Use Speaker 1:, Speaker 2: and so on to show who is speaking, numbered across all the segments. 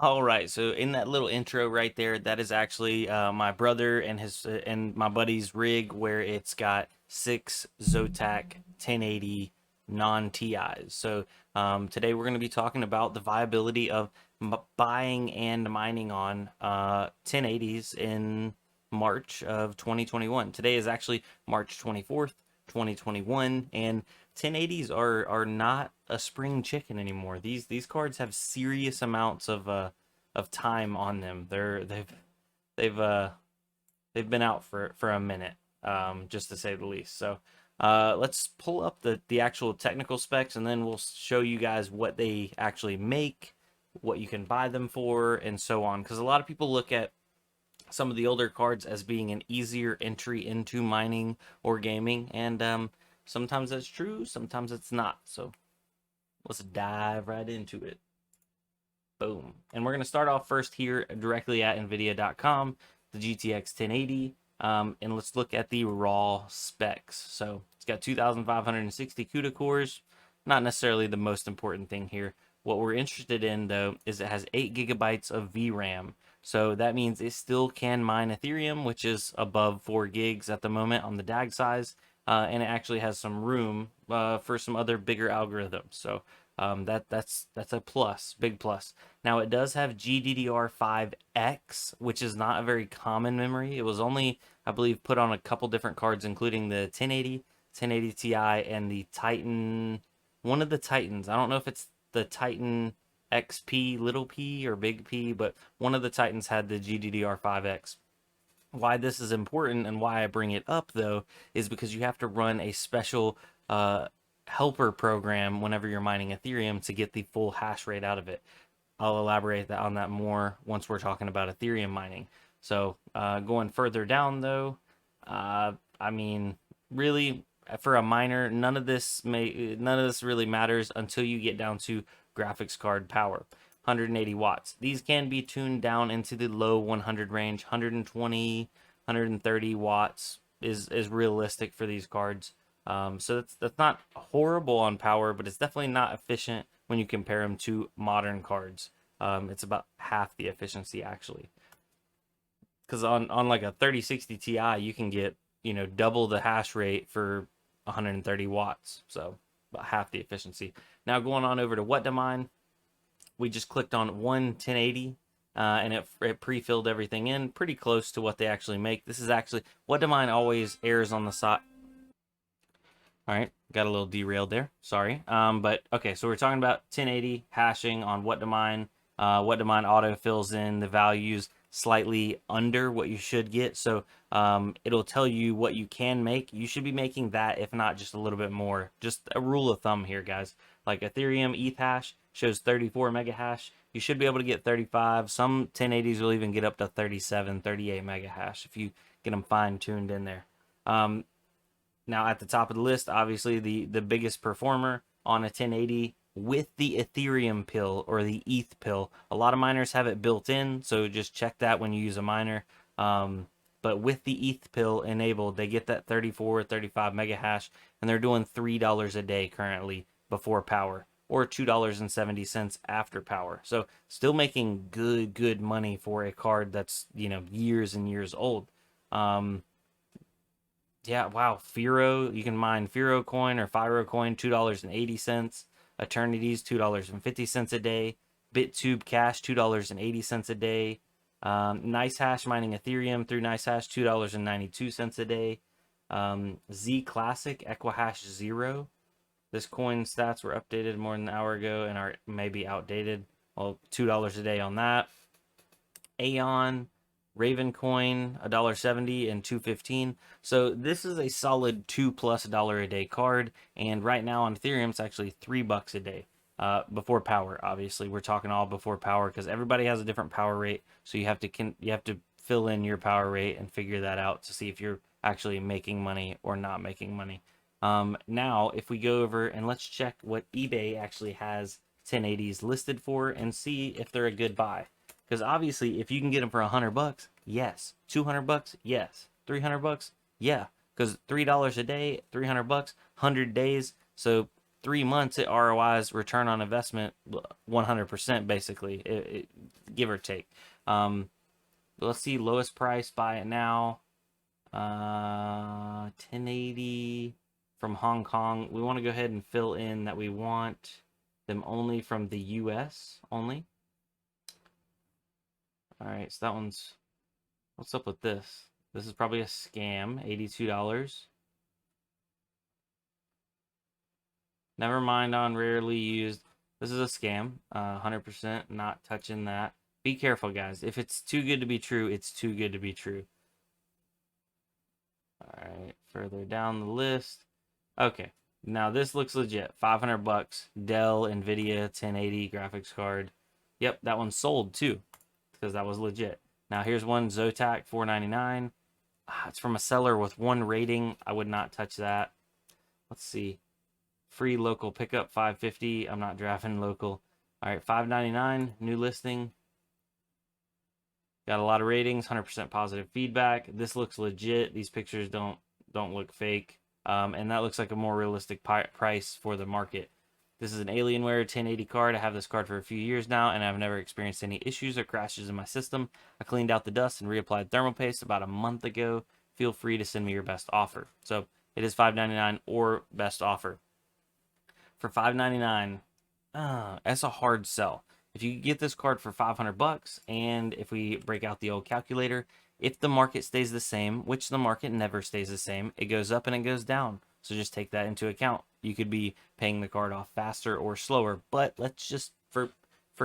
Speaker 1: All right, so in that little intro right there, that is actually my brother and his and my buddy's rig, where it's got 6 Zotac 1080 non-TIs. So today we're going to be talking about the viability of buying and mining on 1080s in March of 2021. Today is actually March 24th, 2021, and 1080s are not a spring chicken anymore. These cards have serious amounts of time on them. They've uh they've been out for a minute, just to say the least. So let's pull up the actual technical specs, and then we'll show you guys what they actually make, what you can buy them for, and so on. Because a lot of people look at some of the older cards as being an easier entry into mining or gaming, and sometimes that's true, sometimes it's not. So let's dive right into it. Boom. And we're going to start off first here directly at nvidia.com, the GTX 1080. And let's look at the raw specs. So it's got 2,560 CUDA cores. Not necessarily the most important thing here. What we're interested in, though, is it has 8 gigabytes of VRAM. So that means it still can mine Ethereum, which is above 4 gigs at the moment on the DAG size. And it actually has some room for some other bigger algorithms. So that's a plus, big plus. Now it does have GDDR5X, which is not a very common memory. It was only, I believe, put on a couple different cards, including the 1080, 1080 Ti, and the Titan, one of the Titans. I don't know if it's the Titan XP, little p, or big P, but one of the Titans had the GDDR5X. Why this is important and why I bring it up, though, is because you have to run a special helper program whenever you're mining Ethereum to get the full hash rate out of it. I'll elaborate on that more once we're talking about Ethereum mining. So going further down, though, I mean, really, for a miner, none of this really matters until you get down to graphics card power. 180 watts. These can be tuned down into the low 100 range. 120, 130 watts is realistic for these cards. So that's not horrible on power, but it's definitely not efficient when you compare them to modern cards. It's about half the efficiency, actually. Because on like a 3060 Ti, you can get, double the hash rate for 130 watts. So about half the efficiency. Now going on over to what to mine, we just clicked on 1080, and it pre-filled everything in pretty close to what they actually make. This is actually what to mine always airs on the side. All right, got a little derailed there. Sorry. But okay, so we're talking about 1080 hashing on what to mine. What to mine auto fills in the values slightly under what you should get. So it'll tell you what you can make. You should be making that, if not just a little bit more. Just a rule of thumb here, guys. Like Ethereum ETH hash shows 34 mega hash. You should be able to get 35. Some 1080s will even get up to 37, 38 mega hash if you get them fine tuned in there. Now at the top of the list, obviously the biggest performer on a 1080 with the Ethereum pill or the ETH pill. A lot of miners have it built in, so just check that when you use a miner. But with the ETH pill enabled, they get that 34, 35 mega hash, and they're doing $3 a day currently before power, or $2.70 after power. So still making good money for a card that's years and years old. Yeah, wow. Firo, you can mine Firo coin or Firo coin, $2.80. Eternities, $2.50 a day. BitTube Cash, $2.80 a day. Nice Hash mining Ethereum through Nice Hash, $2.92 a day. Z Classic Equihash 0. This coin stats were updated more than an hour ago and are maybe outdated. Well, $2 a day on that. Aeon, Raven Coin, $1.70 and 215. So this is a solid $2+ a day card, and right now on Ethereum it's actually $3 a day. Before power, obviously we're talking all before power because everybody has a different power rate, so you have to fill in your power rate and figure that out to see if you're actually making money or not making money. Now, if we go over and let's check what eBay actually has 1080s listed for and see if they're a good buy. Because obviously, if you can get them for $100, yes. $200, yes. $300, yeah. Because $3 a day, $300, 100 days. So 3 months, it ROIs return on investment 100% basically, give or take. Let's see lowest price, buy it now. 1080 from Hong Kong. We want to go ahead and fill in that we want them only from the US only. All right, so that one's, what's up with this? This is probably a scam, $82. Never mind on rarely used. This is a scam, 100% not touching that. Be careful, guys. If it's too good to be true, it's too good to be true. All right, further down the list. Okay, now this looks legit. $500, Dell, NVIDIA, 1080 graphics card. Yep, that one's sold too, because that was legit. Now here's one, Zotac, $4.99. It's from a seller with 1 rating. I would not touch that. Let's see. Free local pickup, $5.50. I'm not drafting local. All right, $5.99, new listing. Got a lot of ratings, 100% positive feedback. This looks legit. These pictures don't look fake. And that looks like a more realistic price for the market. This is an Alienware 1080 card. I have this card for a few years now, and I've never experienced any issues or crashes in my system. I cleaned out the dust and reapplied thermal paste about a month ago. Feel free to send me your best offer. So it is $5.99 or best offer. For $5.99, that's a hard sell. If you get this card for $500, and if we break out the old calculator, if the market stays the same, which the market never stays the same, it goes up and it goes down. So just take that into account. You could be paying the card off faster or slower, but let's just, for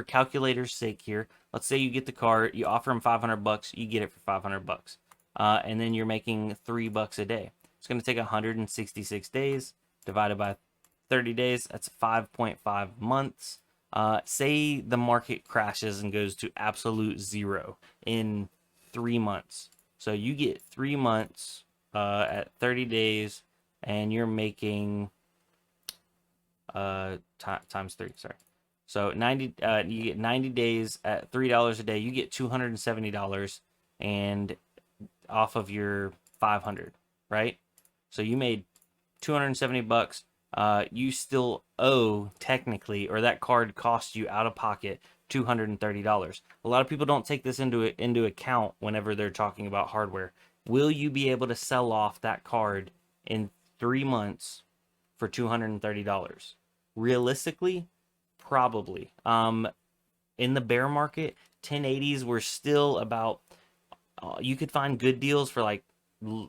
Speaker 1: calculator's sake here, let's say you get the card, you offer them $500, you get it for $500, and then you're making $3 a day. It's going to take 166 days divided by 30 days. That's 5.5 months. Say the market crashes and goes to absolute zero in 3 months. So you get 3 months at 30 days, and you're making times 3. Sorry. So 90. You get 90 days at $3 a day. You get $270, and off of your 500, right? So you made $270. You still owe technically, or that card cost you out of pocket $230. A lot of people don't take this into account whenever they're talking about hardware. Will you be able to sell off that card in 3 months for $230? Realistically, probably. In the bear market, 1080s were still about, you could find good deals for like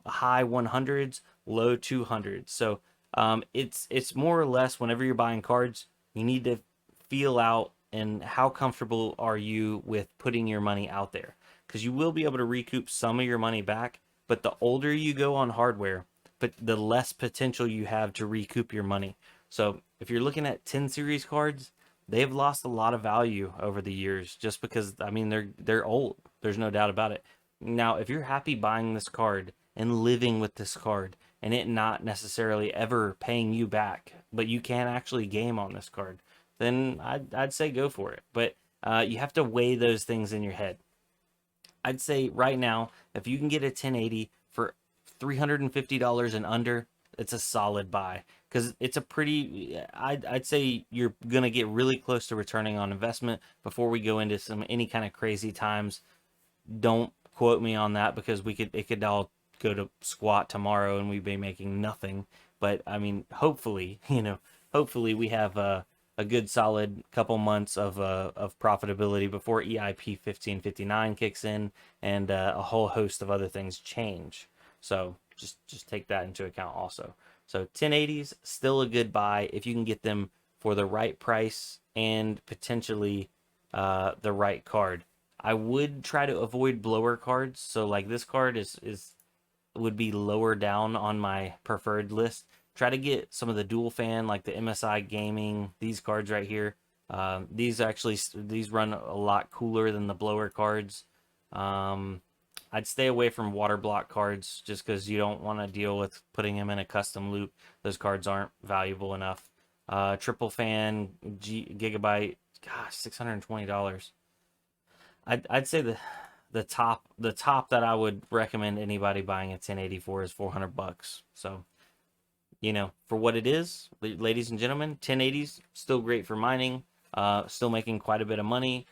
Speaker 1: high 100s, low 200s. So it's more or less, whenever you're buying cards, you need to feel out and how comfortable are you with putting your money out there, because you will be able to recoup some of your money back, but the older you go on hardware, but the less potential you have to recoup your money. So if you're looking at 10 series cards, they've lost a lot of value over the years just because, I mean, they're old. There's no doubt about it. Now, if you're happy buying this card and living with this card and it not necessarily ever paying you back, but you can actually game on this card, then I'd say go for it. But you have to weigh those things in your head. I'd say right now, if you can get a 1080 for $350 and under, it's a solid buy, because it's a pretty, I'd say you're gonna get really close to returning on investment before we go into any kind of crazy times. Don't quote me on that, because it could all go to squat tomorrow and we'd be making nothing. But I mean, hopefully, hopefully we have a good solid couple months of profitability before EIP 1559 kicks in and a whole host of other things change. So just take that into account also. So 1080s still a good buy if you can get them for the right price and potentially the right card. I would try to avoid blower cards. So like this card is would be lower down on my preferred list. Try to get some of the dual fan, like the MSI Gaming, these cards right here. These run a lot cooler than the blower cards. I'd stay away from water block cards just because you don't want to deal with putting them in a custom loop. Those cards aren't valuable enough. Triple fan Gigabyte, gosh, $620. I'd say the top that I would recommend anybody buying a 1080 for is 400 bucks. So, for what it is, ladies and gentlemen, 1080s still great for mining, still making quite a bit of money.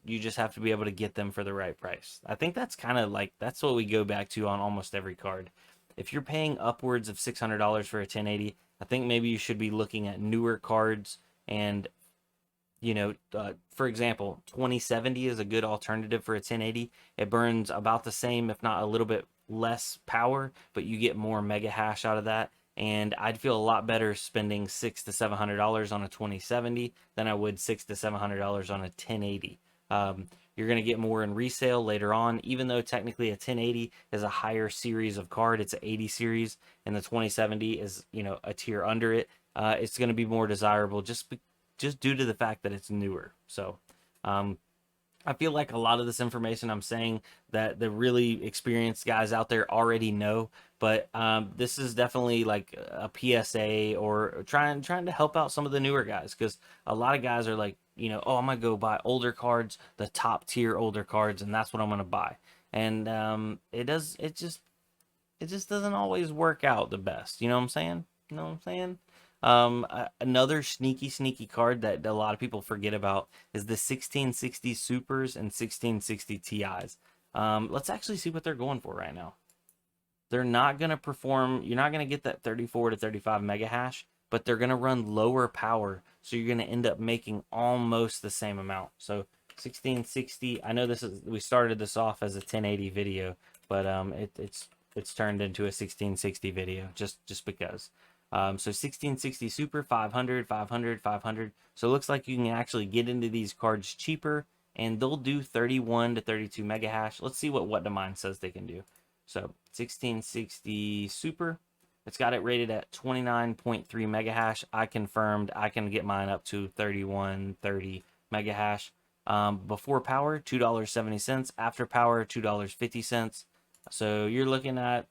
Speaker 1: You just have to be able to get them for the right price. I think that's kind of like that's what we go back to on almost every card. If you're paying upwards of $600 for a 1080, I think maybe you should be looking at newer cards and for example, 2070 is a good alternative for a 1080. It burns about the same, if not a little bit less power, but you get more mega hash out of that. And I'd feel a lot better spending $600 to $700 on a 2070 than I would $600 to $700 on a 1080. You're going to get more in resale later on, even though technically a 1080 is a higher series of card. It's an 80 series, and the 2070 is a tier under it. It's going to be more desirable just due to the fact that it's newer. So I feel like a lot of this information I'm saying that the really experienced guys out there already know, but this is definitely like a PSA or trying to help out some of the newer guys, because a lot of guys are like, oh, I'm gonna go buy older cards, the top tier older cards, and that's what I'm gonna buy. And it just doesn't always work out the best. You know what I'm saying? You know what I'm saying? Another sneaky card that a lot of people forget about is the 1660 Supers and 1660 Ti's. Let's actually see what they're going for right now. They're not going to perform, you're not going to get that 34 to 35 mega hash, but they're going to run lower power, so you're going to end up making almost the same amount. So 1660, I know we started this off as a 1080 video, but it's turned into a 1660 video just because. So 1660 Super, 500, 500, 500. So it looks like you can actually get into these cards cheaper, and they'll do 31 to 32 mega hash. Let's see what the mine says they can do. So 1660 Super, it's got it rated at 29.3 mega hash. I confirmed I can get mine up to 31, 30 mega hash. Before power, $2.70. After power, $2.50. So you're looking at,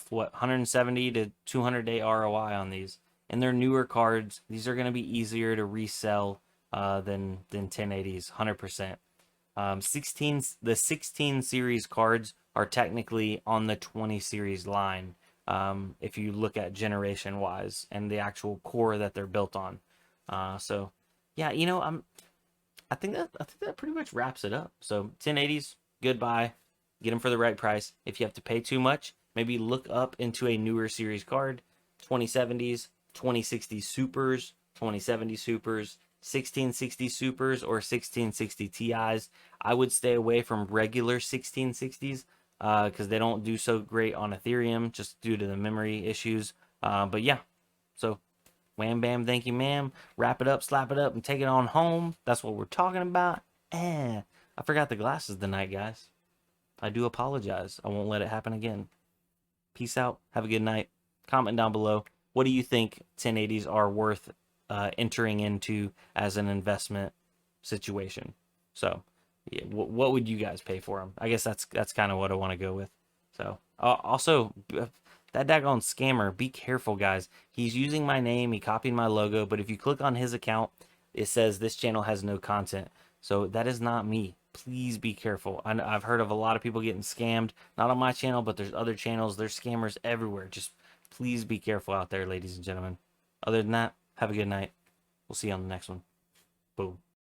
Speaker 1: 170 to 200 day ROI on these. And they're newer cards. These are going to be easier to resell than 1080s, 100%. The 16 series cards are technically on the 20 series line, if you look at generation wise and the actual core that they're built on. So yeah, I think that pretty much wraps it up. So 1080s, goodbye. Get them for the right price. If you have to pay too much, maybe look up into a newer series card. 2070s, 2060 Supers, 2070 Supers, 1660 Supers, or 1660 Ti's. I would stay away from regular 1660s because they don't do so great on Ethereum just due to the memory issues. But yeah, so wham bam, thank you ma'am. Wrap it up, slap it up, and take it on home. That's what we're talking about. I forgot the glasses tonight, guys. I do apologize. I won't let it happen again. Peace out. Have a good night. Comment down below. What do you think 1080s are worth entering into as an investment situation? So, yeah, what would you guys pay for them? I guess that's kind of what I want to go with. So, also, that daggone scammer, be careful, guys. He's using my name. He copied my logo. But if you click on his account, it says this channel has no content. So that is not me. Please be careful. I've heard of a lot of people getting scammed. Not on my channel, but there's other channels. There's scammers everywhere. Just please be careful out there, ladies and gentlemen. Other than that, have a good night. We'll see you on the next one. Boom.